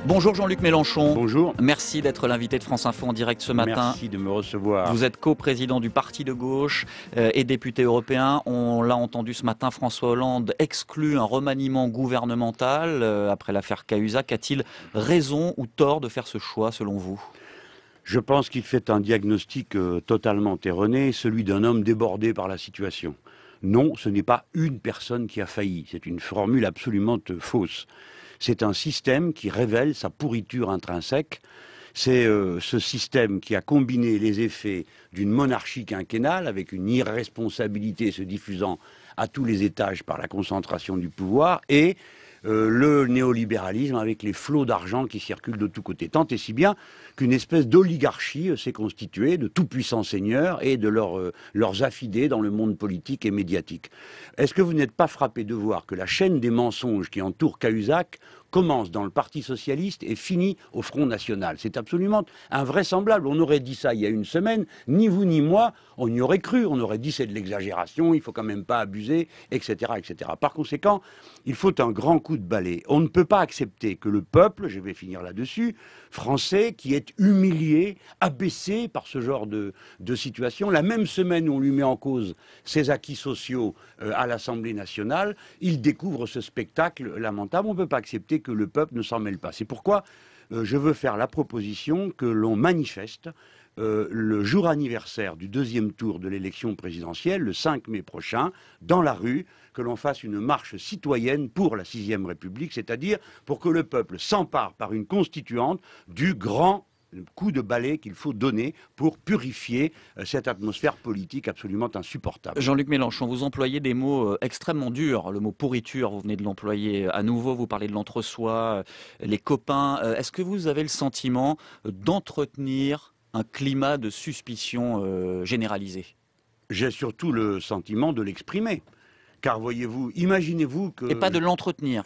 Bonjour Jean-Luc Mélenchon. Bonjour. Merci d'être l'invité de France Info en direct ce matin. Merci de me recevoir. Vous êtes co-président du Parti de gauche et député européen. On l'a entendu ce matin, François Hollande exclut un remaniement gouvernemental après l'affaire Cahuzac. A-t-il raison ou tort de faire ce choix selon vous ? Je pense qu'il fait un diagnostic totalement erroné, celui d'un homme débordé par la situation. Non, ce n'est pas une personne qui a failli. C'est une formule absolument fausse. C'est un système qui révèle sa pourriture intrinsèque. C'est ce système qui a combiné les effets d'une monarchie quinquennale avec une irresponsabilité se diffusant à tous les étages par la concentration du pouvoir et le néolibéralisme avec les flots d'argent qui circulent de tous côtés. Tant et si bien qu'une espèce d'oligarchie s'est constituée de tout-puissants seigneurs et de leurs affidés dans le monde politique et médiatique. Est-ce que vous n'êtes pas frappé de voir que la chaîne des mensonges qui entoure Cahuzac commence dans le Parti socialiste et finit au Front national? C'est absolument invraisemblable. On aurait dit ça il y a une semaine, ni vous ni moi, on y aurait cru. On aurait dit c'est de l'exagération, il faut quand même pas abuser, etc., etc. Par conséquent, il faut un grand coup de balai. On ne peut pas accepter que le peuple, je vais finir là-dessus, français, qui est humilié, abaissé par ce genre de situation, la même semaine où on lui met en cause ses acquis sociaux à l'Assemblée nationale, il découvre ce spectacle lamentable. On ne peut pas accepter que le peuple ne s'en mêle pas. C'est pourquoi je veux faire la proposition que l'on manifeste le jour anniversaire du deuxième tour de l'élection présidentielle, le 5 mai prochain, dans la rue, que l'on fasse une marche citoyenne pour la 6e République, c'est-à-dire pour que le peuple s'empare par une constituante du grand coup de balai qu'il faut donner pour purifier cette atmosphère politique absolument insupportable. Jean-Luc Mélenchon, vous employez des mots extrêmement durs. Le mot pourriture, vous venez de l'employer à nouveau. Vous parlez de l'entre-soi, les copains. Est-ce que vous avez le sentiment d'entretenir un climat de suspicion généralisée? J'ai surtout le sentiment de l'exprimer. Car voyez-vous, imaginez-vous que... Et pas de l'entretenir.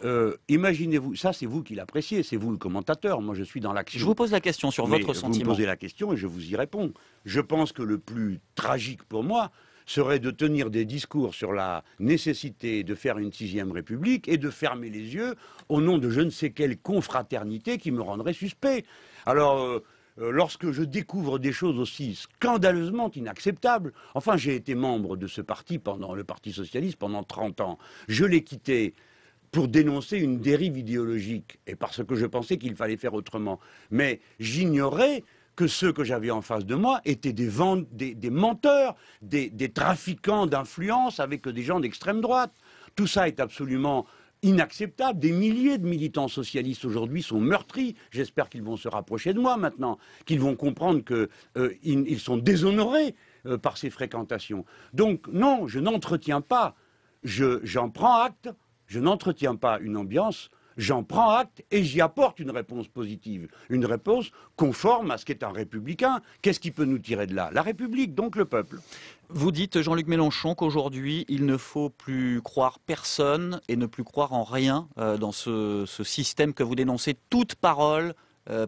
Imaginez-vous, ça c'est vous qui l'appréciez, c'est vous le commentateur, moi je suis dans l'action. Je vous pose la question sur votre sentiment. Vous me posez la question et je vous y réponds. Je pense que le plus tragique pour moi serait de tenir des discours sur la nécessité de faire une 6e République et de fermer les yeux au nom de je ne sais quelle confraternité qui me rendrait suspect. Alors... lorsque je découvre des choses aussi scandaleusement inacceptables, enfin j'ai été membre de ce parti, le Parti socialiste, pendant 30 ans. Je l'ai quitté pour dénoncer une dérive idéologique et parce que je pensais qu'il fallait faire autrement. Mais j'ignorais que ceux que j'avais en face de moi étaient des menteurs, des trafiquants d'influence avec des gens d'extrême droite. Tout ça est absolument inacceptable. Des milliers de militants socialistes aujourd'hui sont meurtris. J'espère qu'ils vont se rapprocher de moi maintenant, qu'ils vont comprendre qu'ils sont déshonorés par ces fréquentations. Donc non, je n'entretiens pas, j'en prends acte, je n'entretiens pas une ambiance, j'en prends acte et j'y apporte une réponse positive, une réponse conforme à ce qu'est un républicain. Qu'est-ce qui peut nous tirer de là? La République, donc le peuple. Vous dites, Jean-Luc Mélenchon, qu'aujourd'hui, il ne faut plus croire personne et ne plus croire en rien dans ce système que vous dénoncez. Toute parole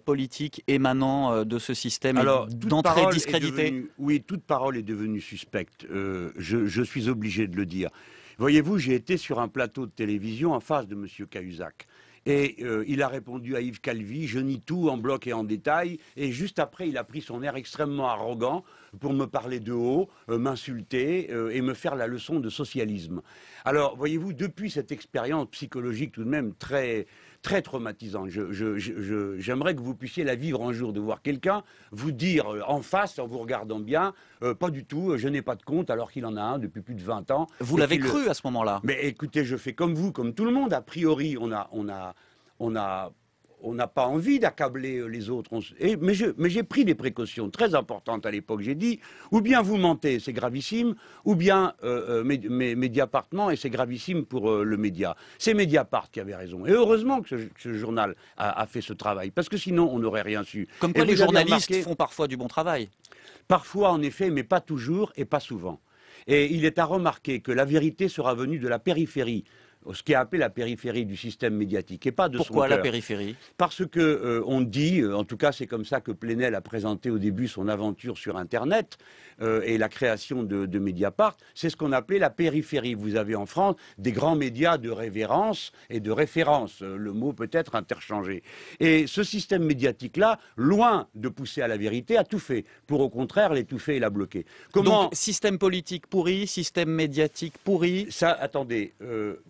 politique émanant de ce système est d'entrée discréditée. Oui, toute parole est devenue suspecte. Je suis obligé de le dire. Voyez-vous, j'ai été sur un plateau de télévision en face de M. Cahuzac. Et il a répondu à Yves Calvi, je nie tout en bloc et en détail. Et juste après, il a pris son air extrêmement arrogant pour me parler de haut, m'insulter et me faire la leçon de socialisme. Alors, voyez-vous, depuis cette expérience psychologique tout de même très traumatisante, j'aimerais que vous puissiez la vivre un jour, de voir quelqu'un vous dire en face, en vous regardant bien, pas du tout, je n'ai pas de compte, alors qu'il en a un depuis plus de 20 ans. Vous l'avez cru à ce moment-là? Mais écoutez, je fais comme vous, comme tout le monde. A priori, on n'a pas envie d'accabler les autres. Mais j'ai pris des précautions très importantes à l'époque. J'ai dit, ou bien vous mentez, c'est gravissime, ou bien Mediapart ment et c'est gravissime pour le média. C'est Mediapart qui avait raison. Et heureusement que ce journal a fait ce travail, parce que sinon on n'aurait rien su. Comme quoi les journalistes font parfois du bon travail. Parfois en effet, mais pas toujours et pas souvent. Et il est à remarquer que la vérité sera venue de la périphérie ce qui est appelé la périphérie du système médiatique, et pas de son Pourquoi la cœur. périphérie? Parce que on dit, en tout cas c'est comme ça que Plenel a présenté au début son aventure sur Internet et la création de Mediapart, c'est ce qu'on appelait la périphérie. Vous avez en France des grands médias de révérence et de référence, le mot peut être interchangé. Et ce système médiatique-là, loin de pousser à la vérité, a tout fait pour au contraire l'étouffer et la bloquer. Donc système politique pourri, système médiatique pourri. Ça, attendez,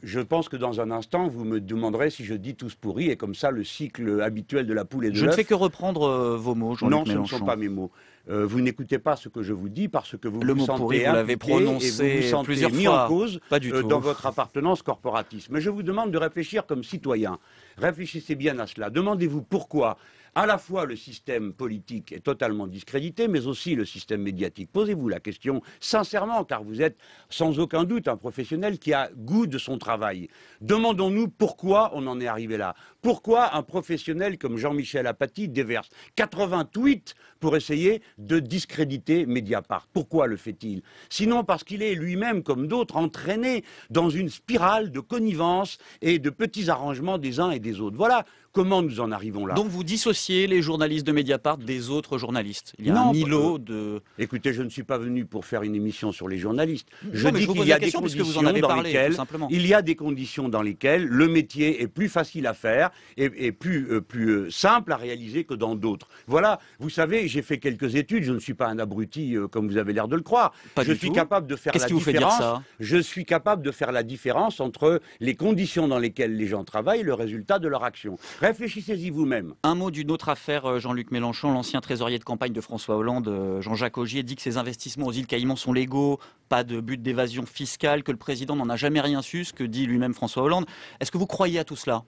je pense que dans un instant, vous me demanderez si je dis tous pourris, et comme ça, le cycle habituel de la poule et de l'œuf... Je ne fais que reprendre vos mots, Jean-Luc Mélenchon. Non, ce ne sont pas mes mots. Vous n'écoutez pas ce que je vous dis parce que vous le vous mot sentez pourri, vous l'avez prononcé et vous vous sentez plusieurs mis fois. en cause Pas du tout. dans votre appartenance corporatiste. Mais je vous demande de réfléchir comme citoyen. Réfléchissez bien à cela. Demandez-vous pourquoi à la fois le système politique est totalement discrédité, mais aussi le système médiatique. Posez-vous la question sincèrement, car vous êtes sans aucun doute un professionnel qui a goût de son travail. Demandons-nous pourquoi on en est arrivé là. Pourquoi un professionnel comme Jean-Michel Apathy déverse 80 tweets pour essayer de discréditer Mediapart? Pourquoi le fait-il? Sinon parce qu'il est lui-même, comme d'autres, entraîné dans une spirale de connivence et de petits arrangements des uns et des autres. Voilà comment nous en arrivons là. Donc vous dissociez les journalistes de Mediapart des autres journalistes. Il y a un îlot de... Écoutez, je ne suis pas venu pour faire une émission sur les journalistes. Je dis qu'il y a des conditions dans lesquelles, il y a des conditions dans lesquelles le métier est plus facile à faire et plus simple à réaliser que dans d'autres. Voilà, vous savez, j'ai fait quelques études, je ne suis pas un abruti comme vous avez l'air de le croire. Je suis capable de faire la différence. Qu'est-ce qui vous fait dire ça? Je suis capable de faire la différence entre les conditions dans lesquelles les gens travaillent et le résultat de leur action. Réfléchissez-y vous-même. Un mot d'une autre affaire, Jean-Luc Mélenchon, l'ancien trésorier de campagne de François Hollande, Jean-Jacques Augier, dit que ses investissements aux îles Caïmans sont légaux, pas de but d'évasion fiscale, que le président n'en a jamais rien su, ce que dit lui-même François Hollande. Est-ce que vous croyez à tout cela?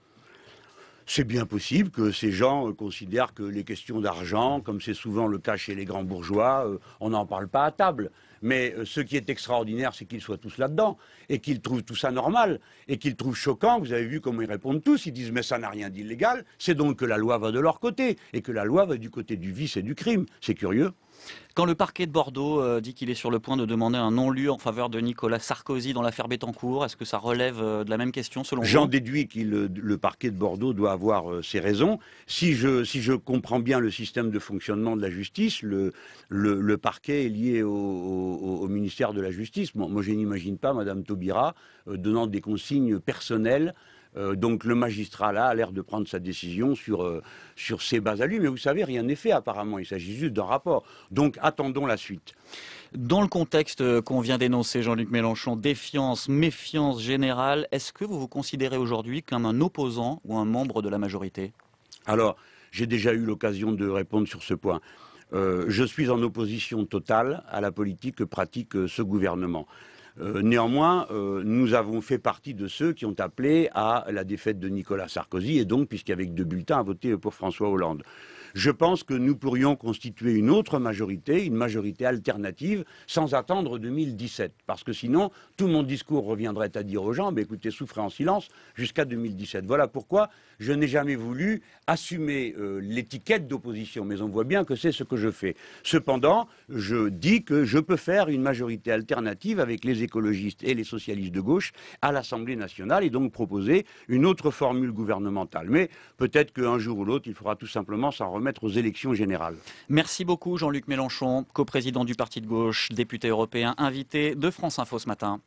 C'est bien possible que ces gens considèrent que les questions d'argent, comme c'est souvent le cas chez les grands bourgeois, on n'en parle pas à table. Mais ce qui est extraordinaire, c'est qu'ils soient tous là-dedans et qu'ils trouvent tout ça normal et qu'ils trouvent choquant. Vous avez vu comment ils répondent tous. Ils disent « mais ça n'a rien d'illégal ». C'est donc que la loi va de leur côté et que la loi va du côté du vice et du crime. C'est curieux. Quand le parquet de Bordeaux dit qu'il est sur le point de demander un non-lieu en faveur de Nicolas Sarkozy dans l'affaire Bettencourt, est-ce que ça relève de la même question selon vous? J'en déduis que le parquet de Bordeaux doit avoir ses raisons. Si je comprends bien le système de fonctionnement de la justice, le parquet est lié au ministère de la Justice. Moi, je n'imagine pas Madame Taubira donnant des consignes personnelles. Donc le magistrat là a l'air de prendre sa décision sur ses bases à lui, mais vous savez, rien n'est fait apparemment, il s'agit juste d'un rapport. Donc attendons la suite. Dans le contexte qu'on vient d'énoncer, Jean-Luc Mélenchon, défiance, méfiance générale, est-ce que vous vous considérez aujourd'hui comme un opposant ou un membre de la majorité? Alors, j'ai déjà eu l'occasion de répondre sur ce point. Je suis en opposition totale à la politique que pratique ce gouvernement. Néanmoins, nous avons fait partie de ceux qui ont appelé à la défaite de Nicolas Sarkozy et donc, puisqu'il y avait que 2 bulletins, à voter pour François Hollande. Je pense que nous pourrions constituer une autre majorité, une majorité alternative, sans attendre 2017. Parce que sinon, tout mon discours reviendrait à dire aux gens, bah, écoutez, souffrez en silence jusqu'à 2017. Voilà pourquoi je n'ai jamais voulu assumer l'étiquette d'opposition. Mais on voit bien que c'est ce que je fais. Cependant, je dis que je peux faire une majorité alternative avec les écologistes et les socialistes de gauche à l'Assemblée nationale et donc proposer une autre formule gouvernementale. Mais peut-être qu'un jour ou l'autre, il faudra tout simplement s'en remettre aux élections générales. Merci beaucoup Jean-Luc Mélenchon, coprésident du parti de gauche, député européen, invité de France Info ce matin.